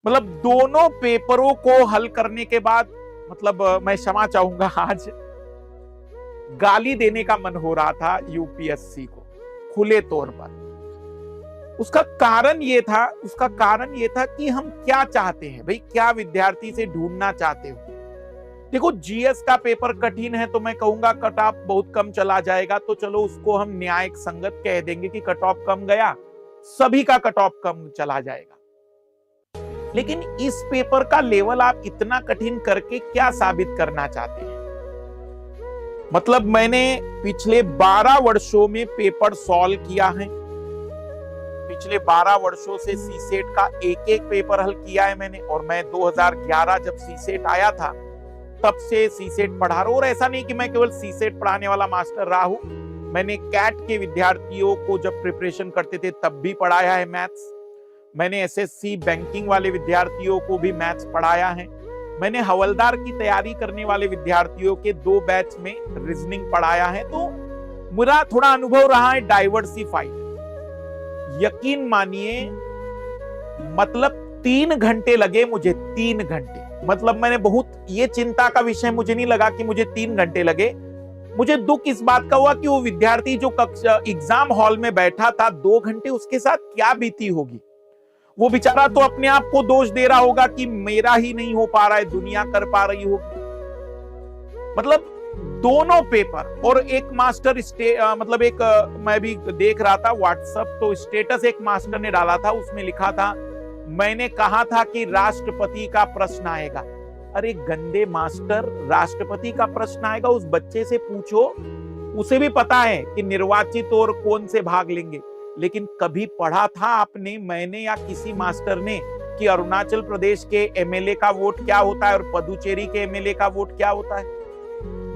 मतलब दोनों पेपरों को हल करने के बाद मतलब मैं क्षमा चाहूंगा, आज गाली देने का मन हो रहा था यूपीएससी को खुले तौर पर। उसका कारण ये था कि हम क्या चाहते हैं भाई, क्या विद्यार्थी से ढूंढना चाहते हो। देखो, जीएस का पेपर कठिन है तो मैं कहूंगा कट ऑफ बहुत कम चला जाएगा, तो चलो उसको हम न्यायिक संगत कह देंगे कि कट ऑफ कम गया, सभी का कट ऑफ कम चला जाएगा। लेकिन इस पेपर का लेवल आप इतना कठिन करके क्या साबित करना चाहते हैं? मतलब मैंने पिछले 12 वर्षों में पेपर सॉल्व किया है, पिछले 12 वर्षों से सीसेट का एक एक पेपर हल किया है मैंने, और मैं 2011 जब सीसेट आया था तब से सीसेट पढ़ा रहा हूं। और ऐसा नहीं कि मैं केवल सीसेट पढ़ाने वाला मास्टर रहा हूं, मैंने कैट के विद्यार्थियों को जब प्रिपरेशन करते थे तब भी पढ़ाया है मैथ्स। मैंने एसएससी बैंकिंग वाले विद्यार्थियों को भी मैथ्स पढ़ाया है। मैंने हवलदार की तैयारी करने वाले विद्यार्थियों के 2 बैच में रीजनिंग पढ़ाया है। तो मेरा थोड़ा अनुभव रहा है डाइवर्सिफाइड। यकीन मानिए, मतलब 3 घंटे लगे मुझे, 3 घंटे। मतलब मैंने बहुत, ये चिंता का विषय मुझे नहीं लगा कि मुझे 3 घंटे लगे। मुझे दुख इस बात का हुआ कि वो विद्यार्थी जो कक्षा एग्जाम हॉल में बैठा था 2 घंटे, उसके साथ क्या बीती होगी। वो बेचारा तो अपने आप को दोष दे रहा होगा कि मेरा ही नहीं हो पा रहा है, दुनिया कर पा रही होगी। मतलब दोनों पेपर, और एक मास्टर मतलब एक मैं भी देख रहा था व्हाट्सएप, तो स्टेटस एक मास्टर ने डाला था, उसमें लिखा था मैंने कहा था कि राष्ट्रपति का प्रश्न आएगा। अरे गंदे मास्टर, राष्ट्रपति का प्रश्न आएगा उस बच्चे से पूछो, उसे भी पता है कि निर्वाचित और कौन से भाग लेंगे। लेकिन कभी पढ़ा था आपने, मैंने या किसी मास्टर ने, कि अरुणाचल प्रदेश के एमएलए का वोट क्या होता है और पुदुचेरी के एमएलए का वोट क्या होता है,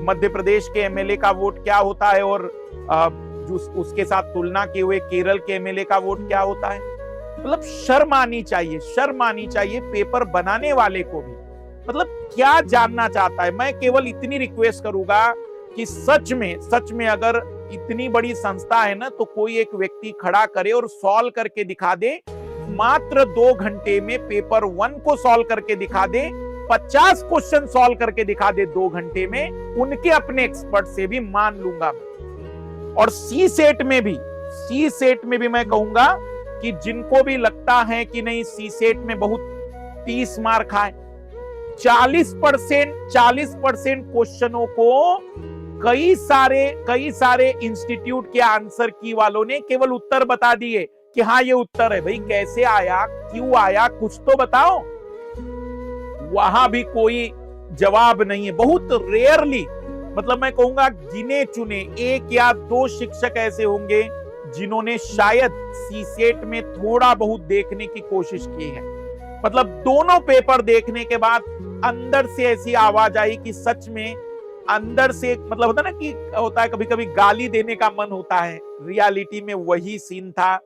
मध्य प्रदेश के एमएलए का वोट क्या होता है, और उसके साथ तुलना किए हुए केरल के एमएलए का वोट क्या होता है। मतलब शर्म आनी चाहिए पेपर बनाने वाले को भी। मतलब क्या जानना चाहता है। मैं केवल इतनी रिक्वेस्ट करूंगा कि सच में अगर इतनी बड़ी संस्था है ना, तो कोई एक व्यक्ति खड़ा करे और सॉल्व करके दिखा दे। मात्र 2 घंटे में पेपर 1 को सॉल्व करके दिखा दे, 50 क्वेश्चन सॉल्व करके दिखा दे 2 घंटे में, उनके अपने एक्सपर्ट से भी मान लूंगा। और सी सेट में भी मैं कहूंगा कि जिनको भी लगता है कि नहीं सी सेट में बहुत 30 मार्क आए, 40% क्वेश्चनों को कई सारे इंस्टीट्यूट के आंसर की वालों ने केवल उत्तर बता दिए कि हाँ ये उत्तर है। भाई कैसे आया, क्यों आया, कुछ तो बताओ। वहां भी कोई जवाब नहीं है। बहुत रेयरली, मतलब मैं कहूंगा गिने चुने 1 या 2 शिक्षक ऐसे होंगे जिन्होंने शायद सीसेट में थोड़ा बहुत देखने की कोशिश की है। मतलब दोनों पेपर देखने के बाद अंदर से ऐसी आवाज आई कि सच में अंदर से, मतलब होता ना कि होता है कभी कभी गाली देने का मन होता है, रियलिटी में वही सीन था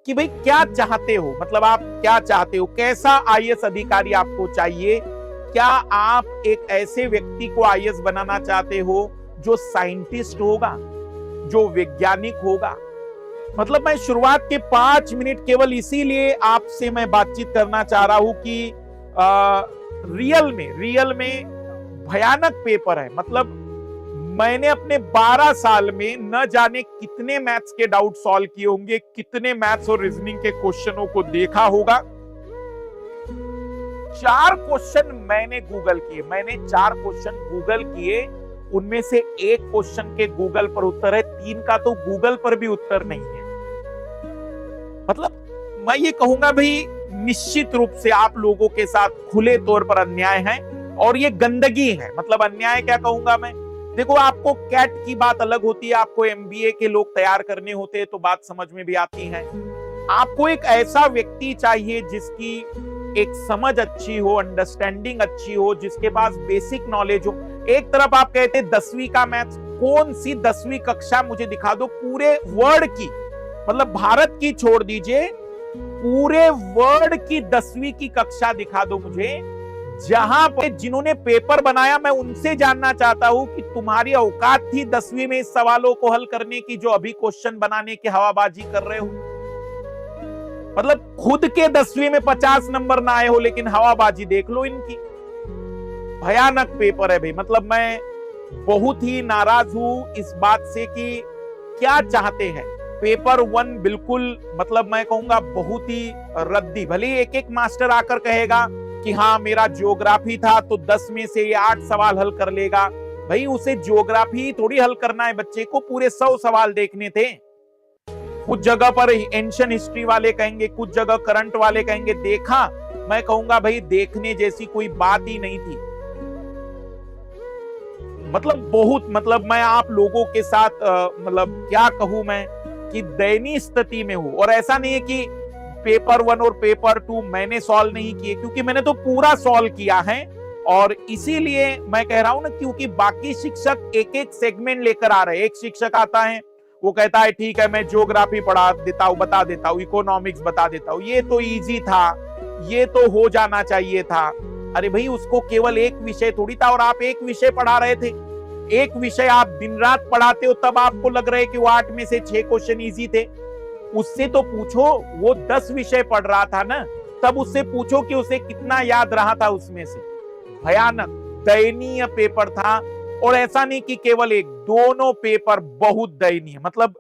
कि भाई क्या चाहते हो, मतलब आप क्या चाहते हो, कैसा आईएएस अधिकारी आपको चाहिए। क्या आप एक ऐसे व्यक्ति को आईएएस बनाना चाहते हो जो साइंटिस्ट होगा, जो वैज्ञानिक होगा। मतलब मैं शुरुआत के 5 मिनट केवल इसीलिए आपसे मैं बातचीत करना चाह रहा हूं कि रियल में भयानक पेपर है। मतलब मैंने अपने 12 साल में न जाने कितने मैथ्स के डाउट सॉल्व किए होंगे, कितने मैथ्स और रीजनिंग के क्वेश्चनों को देखा होगा। 4 क्वेश्चन मैंने गूगल किए, उनमें से 1 क्वेश्चन के गूगल पर उत्तर है, 3 का तो गूगल पर भी उत्तर नहीं है। मतलब मैं ये कहूंगा भाई निश्चित रूप से आप लोगों के साथ खुले तौर पर अन्याय है और ये गंदगी है। मतलब अन्याय क्या कहूंगा मैं, देखो आपको कैट की बात अलग होती है, आपको एमबीए के लोग तैयार करने होते हैं तो बात समझ में भी आती है। आपको एक ऐसा व्यक्ति चाहिए जिसकी एक समझ अच्छी हो, अंडरस्टैंडिंग अच्छी हो, जिसके पास बेसिक नॉलेज हो। एक तरफ आप कहते हैं 10वीं का मैथ्स, कौन सी 10वीं कक्षा मुझे दिखा दो पूरे वर्ल्ड की, मतलब भारत की छोड़ दीजिए, पूरे वर्ल्ड की 10वीं की कक्षा दिखा दो मुझे, जहां पर जिन्होंने पेपर बनाया मैं उनसे जानना चाहता हूं कि तुम्हारी औकात थी 10वीं में इस सवालों को हल करने की जो अभी क्वेश्चन बनाने की हवाबाजी कर रहे हो। मतलब खुद के 10वीं में 50 नंबर ना आए हो, लेकिन हवाबाजी देख लो इनकी। भयानक पेपर है भाई। मतलब मैं बहुत ही नाराज हूं इस बात से कि क्या चाहते हैं। पेपर 1 बिल्कुल, मतलब मैं कहूंगा बहुत ही रद्दी। भले एक एक मास्टर आकर कहेगा कि हाँ मेरा ज्योग्राफी था तो 10 में से ये 8 सवाल हल कर लेगा। भाई उसे ज्योग्राफी थोड़ी हल करना है, बच्चे को पूरे 100 सवाल देखने थे। कुछ जगह पर एंशिएंट हिस्ट्री वाले कहेंगे, कुछ जगह करंट वाले कहेंगे देखा। मैं कहूंगा भाई देखने जैसी कोई बात ही नहीं थी। मतलब बहुत, मतलब मैं आप लोगों के साथ मतलब क्या कहूं मैं कि दयनीय स्थिति में हूं। और ऐसा नहीं है कि पेपर 1 और पेपर 2 मैंने सॉल्व नहीं किए, क्योंकि मैंने तो पूरा सॉल्व किया है। और इसीलिए मैं कह रहा हूं ना, क्योंकि बाकी शिक्षक एक एक सेगमेंट लेकर आ रहे हैं। एक शिक्षक आता है, वो कहता है ठीक है मैं ज्योग्राफी पढ़ा देता हूं, बता देता हूं, इकोनॉमिक्स बता देता हूं, ये तो इजी था, ये तो हो जाना चाहिए था। अरे भाई उसको केवल एक विषय थोड़ी था, और आप एक विषय पढ़ा रहे थे। एक विषय आप दिन रात पढ़ाते हो, तब आपको लग रहा है कि वो 8 में से 6 क्वेश्चन इजी थे। उससे तो पूछो, वो 10 विषय पढ़ रहा था ना, तब उससे पूछो कि उसे कितना याद रहा था उसमें से। भयानक दयनीय पेपर था। और ऐसा नहीं कि केवल एक, दोनों पेपर बहुत दयनीय। मतलब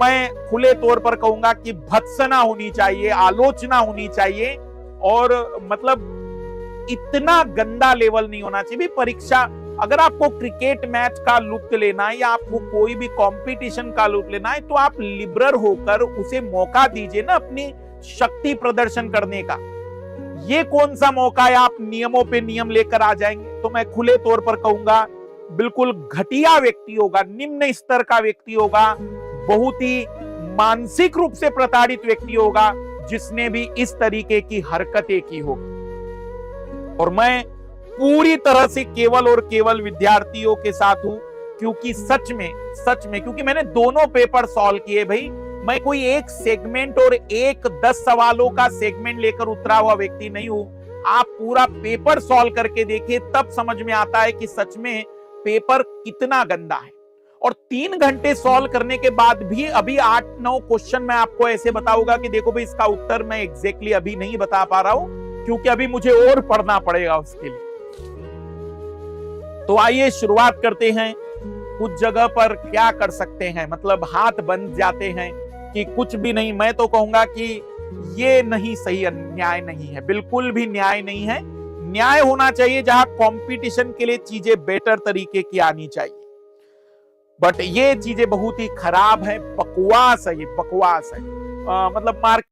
मैं खुले तौर पर कहूंगा कि भत्सना होनी चाहिए, आलोचना होनी चाहिए। और मतलब इतना गंदा लेवल नहीं होना चाहिए। परीक्षा, अगर आपको क्रिकेट मैच का लुत्फ लेना है या आपको कोई भी कंपटीशन का लुत्फ लेना है, तो आप लिबरल होकर उसे मौका दीजिए ना अपनी शक्ति प्रदर्शन करने का। ये कौन सा मौका है आप नियमों पे नियम लेकर आ जाएंगे? तो मैं खुले तौर पर कहूंगा बिल्कुल घटिया व्यक्ति होगा, निम्न स्तर का व्यक्ति होगा, बहुत ही मानसिक रूप से प्रताड़ित व्यक्ति होगा जिसने भी इस तरीके की हरकतें की होगी। और मैं पूरी तरह से केवल और केवल विद्यार्थियों के साथ हूं, क्योंकि सच में क्योंकि मैंने दोनों पेपर सॉल्व किए भाई। मैं कोई एक सेगमेंट और एक 10 सवालों का सेगमेंट लेकर उतरा हुआ व्यक्ति नहीं हूं। आप पूरा पेपर सॉल्व करके देखिए, तब समझ में आता है कि सच में पेपर कितना गंदा है। और 3 घंटे सॉल्व करने के बाद भी अभी 8-9 क्वेश्चन मैं आपको ऐसे बताऊंगा कि देखो भाई इसका उत्तर मैं एग्जैक्टली अभी नहीं बता पा रहा हूं, क्योंकि अभी मुझे और पढ़ना पड़ेगा उसके लिए। तो आइए शुरुआत करते हैं। कुछ जगह पर क्या कर सकते हैं, मतलब हाथ बन जाते हैं कि कुछ भी नहीं। मैं तो कहूंगा कि ये नहीं सही, न्याय नहीं है, बिल्कुल भी न्याय नहीं है। न्याय होना चाहिए जहां कंपटीशन के लिए चीजें बेटर तरीके की आनी चाहिए। बट ये चीजें बहुत ही खराब है, बकवास है, ये बकवास है। मतलब मार्क